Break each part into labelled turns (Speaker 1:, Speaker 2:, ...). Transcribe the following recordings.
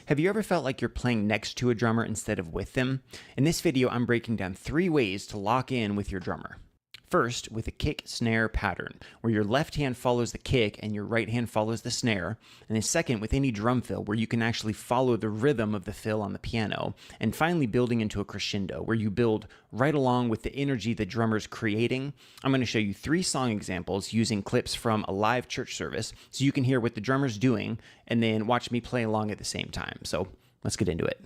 Speaker 1: Have you ever felt like you're playing next to a drummer instead of with them? In this video, I'm breaking down 3 ways to lock in with your drummer. First, with a kick snare pattern, where your left hand follows the kick and your right hand follows the snare. And then second, with any drum fill, where you can actually follow the rhythm of the fill on the piano. And finally, building into a crescendo, where you build right along with the energy the drummer's creating. I'm going to show you 3 song examples using clips from a live church service, so you can hear what the drummer's doing, and then watch me play along at the same time. So let's get into it.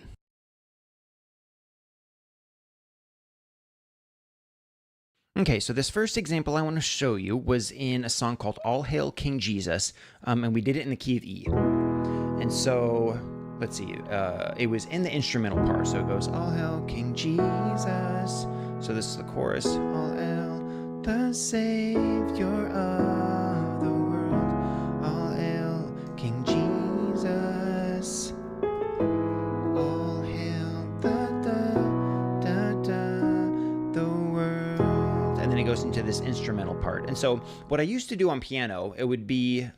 Speaker 1: Okay, so this first example I want to show you was in a song called All Hail King Jesus, and we did it in the key of E. And so, let's see, it was in the instrumental part, so it goes, All Hail King Jesus. So this is the chorus, All Hail the Savior of the world, All Hail King Jesus. All hail the world. And then it goes into this instrumental part. And so what I used to do on piano, it would be,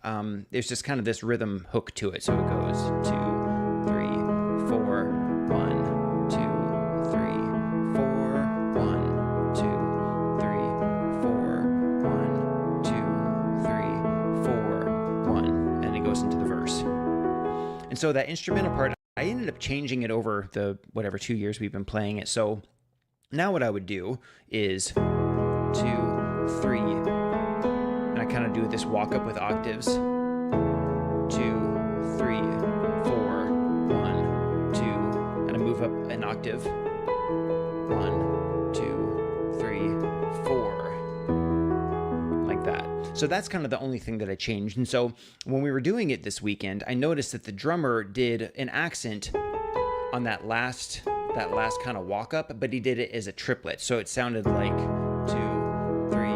Speaker 1: there's just kind of this rhythm hook to it. So it goes 2, 3, 4, 1, 2, 3, 4, 1, 2, 3, 4, 1, 2, 3, 4, 1. And it goes into the verse. And so that instrumental part, I ended up changing it over the, 2 years we've been playing it. So now what I would do is 2, 3, and I kind of do this walk up with octaves. 2, 3, 4, 1, 2, and I move up an octave. 1, 2, 3, 4, like that. So that's kind of the only thing that I changed. And so when we were doing it this weekend, I noticed that the drummer did an accent on that last kind of walk up, but he did it as a triplet. So it sounded like 2, 3,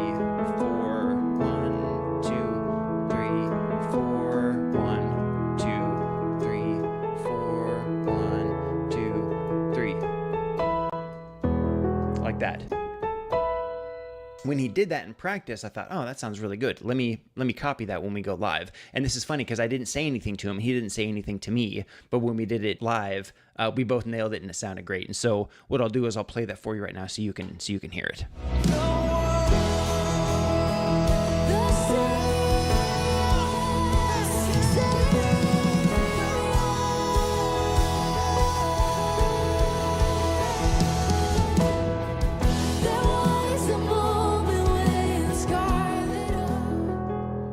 Speaker 1: 4, 1, 2, 3, 4, 1, 2, 3, 4, 1, 2, 3. Like that. When he did that in practice, I thought, oh, that sounds really good. Let me copy that when we go live. And this is funny because I didn't say anything to him. He didn't say anything to me. But when we did it live, we both nailed it and it sounded great. And so what I'll do is I'll play that for you right now so you can hear it.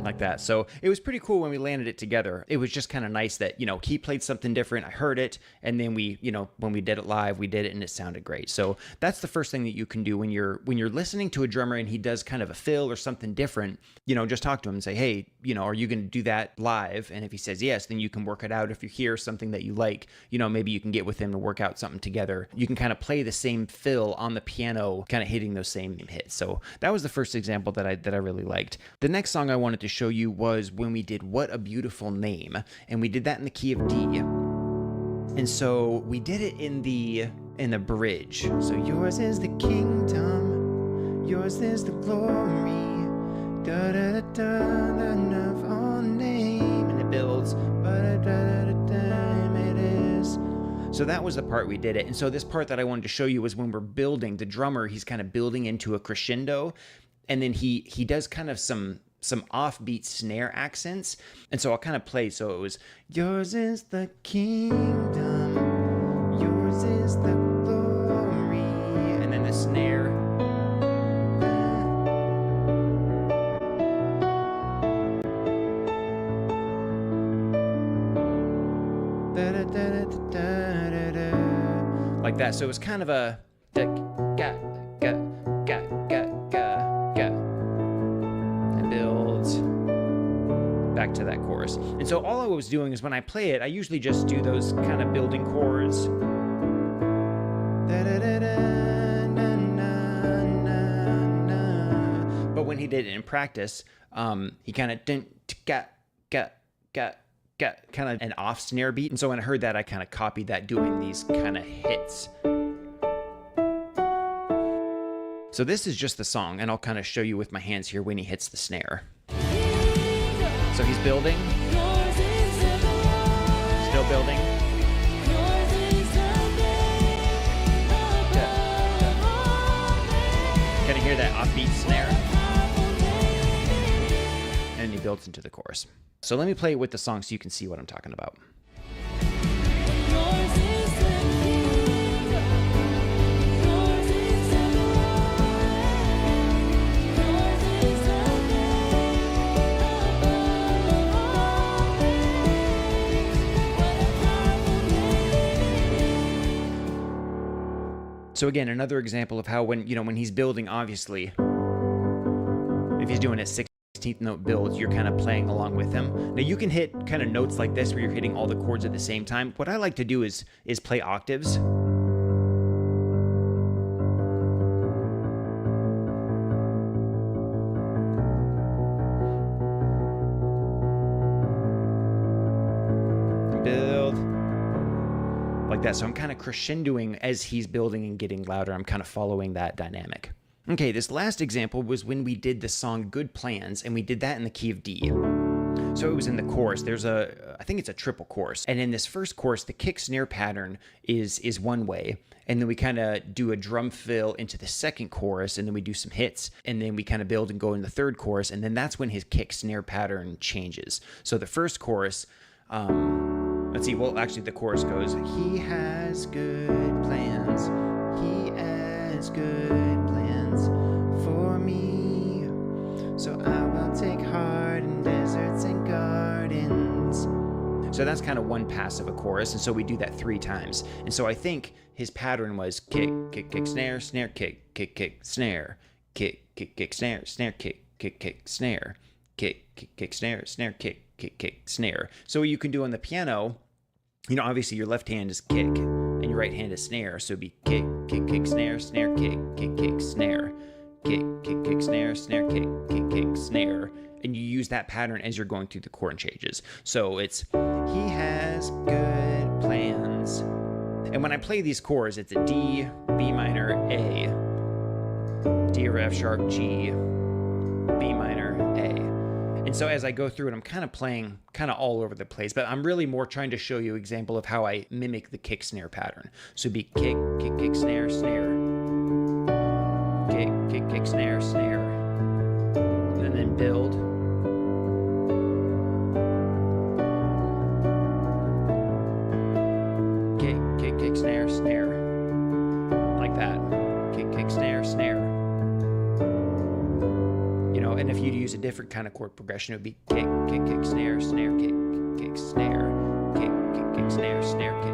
Speaker 1: Like that. So it was pretty cool when we landed it together. It was just kind of nice that, he played something different. I heard it. And then we, when we did it live, we did it and it sounded great. So that's the first thing that you can do when you're listening to a drummer and he does kind of a fill or something different, just talk to him and say, hey, are you going to do that live? And if he says yes, then you can work it out. If you hear something that you like, maybe you can get with him to work out something together. You can kind of play the same fill on the piano, kind of hitting those same hits. So that was the first example that I really liked. The next song I wanted to show you was when we did What a Beautiful Name, and we did that in the key of D. And so we did it in the bridge. So yours is the kingdom, yours is the glory, da da da da, enough on name, and it builds, but da da da it is. So that was the part we did it. And so this part that I wanted to show you was when we're building, the drummer, he's kind of building into a crescendo, and then he does kind of some offbeat snare accents. And so I'll kind of play. So it was, yours is the kingdom, yours is the glory, and then the snare. Like that. So it was kind of a back to that chorus. And so all I was doing is when I play it, I usually just do those kind of building chords. But when he did it in practice, he kind of kind of an off snare beat. And so when I heard that, I kind of copied that, doing these kind of hits. So this is just the song, and I'll kind of show you with my hands here when he hits the snare. So he's building, still building, hear that offbeat snare? And he builds into the chorus. So let me play it with the song so you can see what I'm talking about. So again, another example of how when he's building, obviously, if he's doing a 16th note build, you're kind of playing along with him. Now you can hit kind of notes like this where you're hitting all the chords at the same time. What I like to do is play octaves. Build. Like that. So I'm kind of crescendoing as he's building and getting louder. I'm kind of following that dynamic. Okay, this last example was when we did the song Good Plans, and we did that in the key of D. So it was in the chorus. I think it's a triple chorus. And in this first chorus, the kick snare pattern is one way. And then we kind of do a drum fill into the second chorus, and then we do some hits, and then we kind of build and go in the third chorus, and then that's when his kick snare pattern changes. So the first chorus, let's see, well, actually the chorus goes, he has good plans, he has good plans for me, so I will take heart in deserts and gardens. So that's kind of one pass of a chorus, and so we do that 3 times. And so I think his pattern was kick, kick, kick, snare, snare, kick, kick, kick, snare, kick, kick, kick, snare, snare, kick, kick, kick, snare, kick, kick, kick, snare, snare, kick, kick, kick, snare. So what you can do on the piano, obviously your left hand is kick and your right hand is snare. So it'd be kick, kick, kick, snare, snare, kick, kick, kick, snare, kick, kick, kick, snare, snare, kick, kick, kick, snare. And you use that pattern as you're going through the chord changes. So it's, he has good plans. And when I play these chords, it's a D, B minor, A, D or F sharp, G, B minor, A. And so as I go through it, I'm kind of playing kind of all over the place, but I'm really more trying to show you an example of how I mimic the kick snare pattern. So it'd be kick, kick, kick, snare, snare, kick, kick, kick, snare, snare, and then build. Kick, kick, kick, snare, snare, like that. Kick, kick, snare, snare. And if you'd use a different kind of chord progression, it would be kick, kick, kick, snare, snare, kick, kick, snare, kick, kick, kick, snare, snare, kick,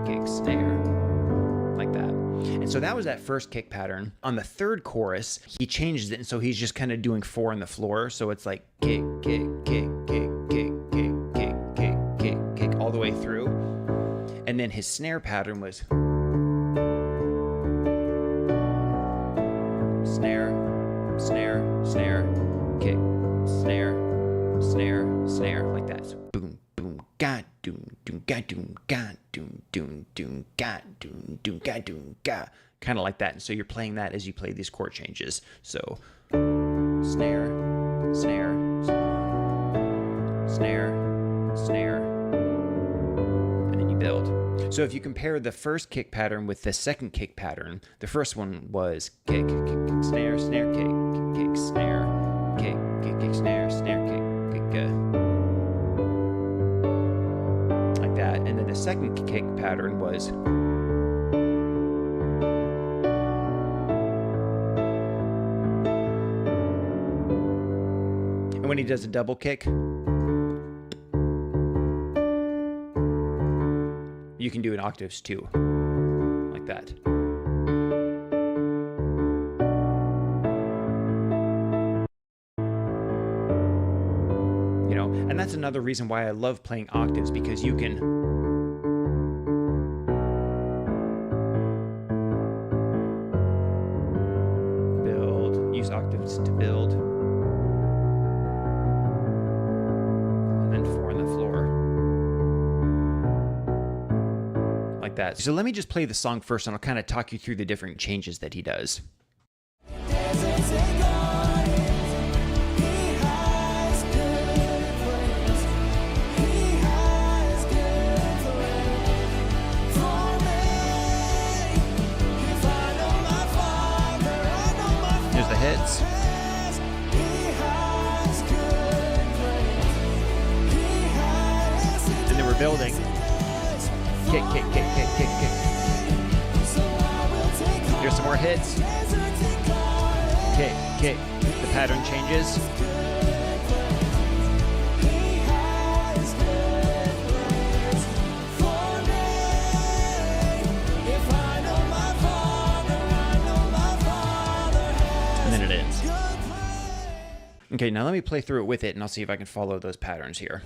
Speaker 1: kick, snare, like that. And so that was that first kick pattern. On the third chorus, he changes it, and so he's just kind of doing 4 on the floor. So it's like kick, kick, kick, kick, kick, kick, kick, kick, kick, kick, all the way through. And then his snare pattern was snare, snare, snare, kick, snare, snare, snare, like that. So boom, boom, ga, doom, doom, ga, doom, ga, doom, doom, doom, ga, doom, doom, ga, doom, ga, kind of like that. And so you're playing that as you play these chord changes. So snare, snare, snare, snare, and then you build. So if you compare the first kick pattern with the second kick pattern, the first one was kick, kick, kick, snare, snare, kick, kick, kick, snare, kick, kick, kick, snare, snare, kick, kick, like that. And then the second kick pattern was and when he does a double kick, you can do in octaves too, like that. And that's another reason why I love playing octaves, because you can build, use octaves to build, and then 4 on the floor. Like that. So let me just play the song first, and I'll kind of talk you through the different changes that he does. Here's the hit. We're building. Kick, kick, kick, kick, kick, kick. Here's some more hits. Kick, kick. The pattern changes. And then it ends. Okay, now let me play through it with it and I'll see if I can follow those patterns here.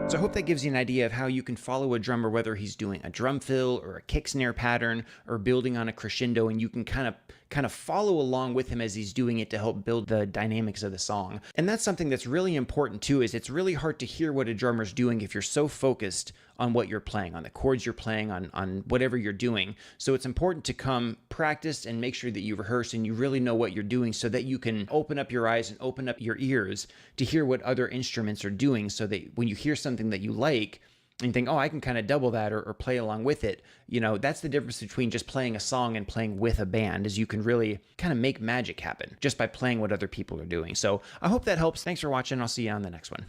Speaker 1: So I hope that gives you an idea of how you can follow a drummer, whether he's doing a drum fill or a kick snare pattern or building on a crescendo, and you can kind of follow along with him as he's doing it to help build the dynamics of the song. And that's something that's really important too, is it's really hard to hear what a drummer's doing if you're so focused on what you're playing, on the chords you're playing, on whatever you're doing. So it's important to come practice and make sure that you rehearse and you really know what you're doing so that you can open up your eyes and open up your ears to hear what other instruments are doing, so that when you hear something that you like and you think, oh, I can kind of double that or play along with it, you know, that's the difference between just playing a song and playing with a band, is you can really kind of make magic happen just by playing what other people are doing. So I hope that helps. Thanks for watching. I'll see you on the next one.